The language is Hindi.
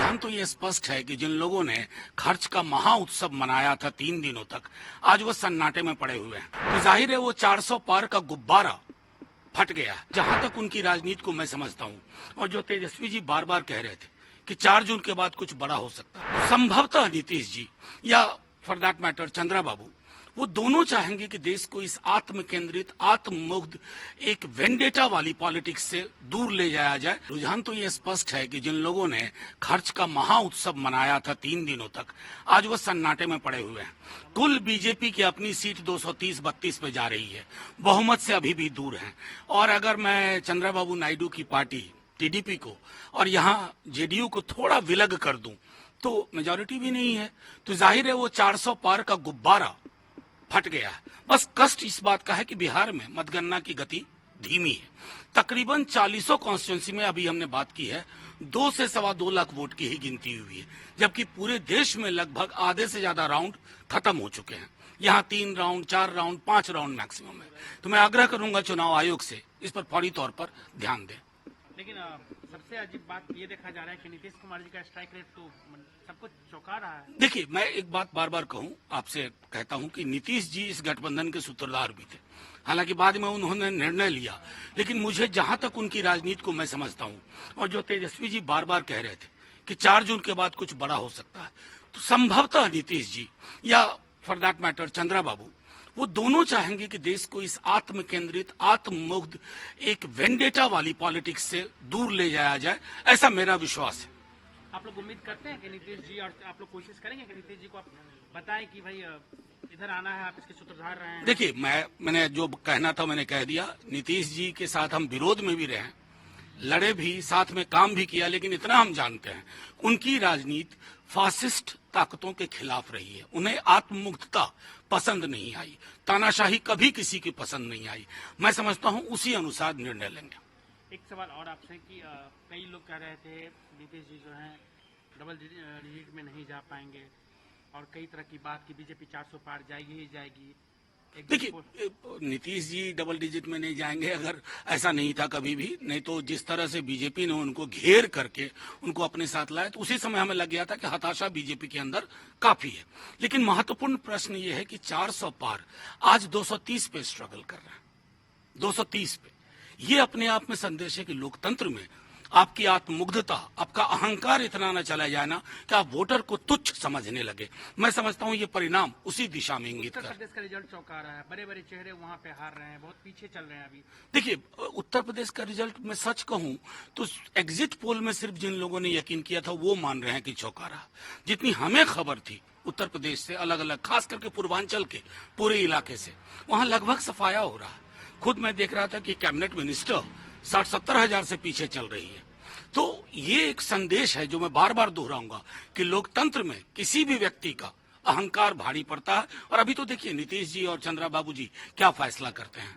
रुझान तो ये स्पष्ट है कि जिन लोगों ने खर्च का महा उत्सव मनाया था 3 दिनों तक, आज वो सन्नाटे में पड़े हुए हैं। तो जाहिर है वो 400 पार का गुब्बारा फट गया है। जहां तक उनकी राजनीति को मैं समझता हूँ, और जो तेजस्वी जी बार बार कह रहे थे कि 4 जून के बाद कुछ बड़ा हो सकता है, संभवतः नीतीश जी या फॉर दैट मैटर चंद्रा बाबू, वो दोनों चाहेंगे कि देश को इस आत्म केंद्रित, आत्ममुग्ध, एक वेंडेटा वाली पॉलिटिक्स से दूर ले जाया जाए। रुझान तो ये स्पष्ट है कि जिन लोगों ने खर्च का महा उत्सव मनाया था 3 दिनों तक, आज वो सन्नाटे में पड़े हुए हैं। कुल बीजेपी की अपनी सीट 230-32 पे जा रही है, बहुमत से अभी भी दूर है। और अगर मैं चंद्रबाबू नायडू की पार्टी टीडीपी को और यहाँ जेडीयू को थोड़ा विलग कर दूं, तो मेजोरिटी भी नहीं है। तो जाहिर है वो 400 पार का गुब्बारा फट गया है। बस कष्ट इस बात का है कि बिहार में मतगणना की गति धीमी है। तकरीबन 40 कॉन्स्टिट्यूंसी में अभी हमने बात की है, 2 से सवा 2 लाख वोट की ही गिनती हुई है, जबकि पूरे देश में लगभग आधे से ज्यादा राउंड खत्म हो चुके हैं। यहाँ 3 राउंड, 4 राउंड, 5 राउंड मैक्सिमम है। तो मैं आग्रह करूंगा चुनाव आयोग से इस पर फौरी तौर पर ध्यान दें। लेकिन सबसे अजीब बात ये देखा जा रहा है कि नीतीश कुमार जी का स्ट्राइक रेट तो सबको चौंका रहा है। देखिए, मैं एक बात बार बार कहूं, आपसे कहता हूं कि नीतीश जी इस गठबंधन के सूत्रधार भी थे। हालांकि बाद में उन्होंने निर्णय लिया, लेकिन मुझे जहां तक उनकी राजनीति को मैं समझता हूं, और जो तेजस्वी जी बार बार कह रहे थे कि 4 जून के बाद कुछ बड़ा हो सकता है, तो संभवतः नीतीश जी या फॉर दैट मैटर चंद्रा बाबू, वो दोनों चाहेंगे कि देश को इस आत्म केंद्रित, आत्ममुग्ध, एक वेंडेटा वाली पॉलिटिक्स से दूर ले जाया जाए, ऐसा मेरा विश्वास है। आप लोग उम्मीद करते हैं कि नीतीश जी, और आप लोग कोशिश करेंगे कि नीतीश जी को आप बताएं कि भाई इधर आना है, आप इसके सूत्रधार रहे हैं। देखिए, मैंने जो कहना था मैंने कह दिया। नीतीश जी के साथ हम विरोध में भी रहे, लड़े भी, साथ में काम भी किया, लेकिन इतना हम जानते हैं उनकी राजनीति फासिस्ट ताकतों के खिलाफ रही है। उन्हें आत्ममुग्धता पसंद नहीं आई, तानाशाही कभी किसी की पसंद नहीं आई। मैं समझता हूं उसी अनुसार निर्णय लेंगे। एक सवाल और आपसे कि कई लोग कह रहे थे नीतीश जी जो हैं डबल डिजिट में नहीं जा पाएंगे, और कई तरह की बात की बीजेपी 400 पार जाएगी ही जाएगी। देखिए, नीतीश जी डबल डिजिट में नहीं जाएंगे, अगर ऐसा नहीं था कभी भी। नहीं तो जिस तरह से बीजेपी ने उनको घेर करके उनको अपने साथ लाया, तो उसी समय हमें लग गया था कि हताशा बीजेपी के अंदर काफी है। लेकिन महत्वपूर्ण प्रश्न ये है कि 400 पार आज 230 पे स्ट्रगल कर रहा है, 230 पे। ये अपने आप में संदेश है कि लोकतंत्र में आपकी आत्ममुग्धता, आपका अहंकार इतना न चला जाए ना कि आप वोटर को तुच्छ समझने लगे। मैं समझता हूं ये परिणाम उसी दिशा में इंगित कर। उत्तर प्रदेश का रिजल्ट चौंका रहा है, बड़े बड़े चेहरे वहां पे हार रहे हैं, बहुत पीछे चल रहे हैं अभी। देखिए, उत्तर प्रदेश का रिजल्ट मैं सच कहूं तो एग्जिट पोल में सिर्फ जिन लोगों ने यकीन किया था वो मान रहे हैं कि चौंका रहा। जितनी हमें खबर थी उत्तर प्रदेश से अलग अलग, खास करके पूर्वांचल के पूरे इलाके से, वहां लगभग सफाया हो रहा है। खुद मैं देख रहा था कि कैबिनेट मिनिस्टर 60-70 हजार से पीछे चल रही है। तो ये एक संदेश है जो मैं बार बार दोहराऊंगा कि लोकतंत्र में किसी भी व्यक्ति का अहंकार भारी पड़ता है। और अभी तो देखिए नीतीश जी और चंद्रा बाबू जी क्या फैसला करते हैं।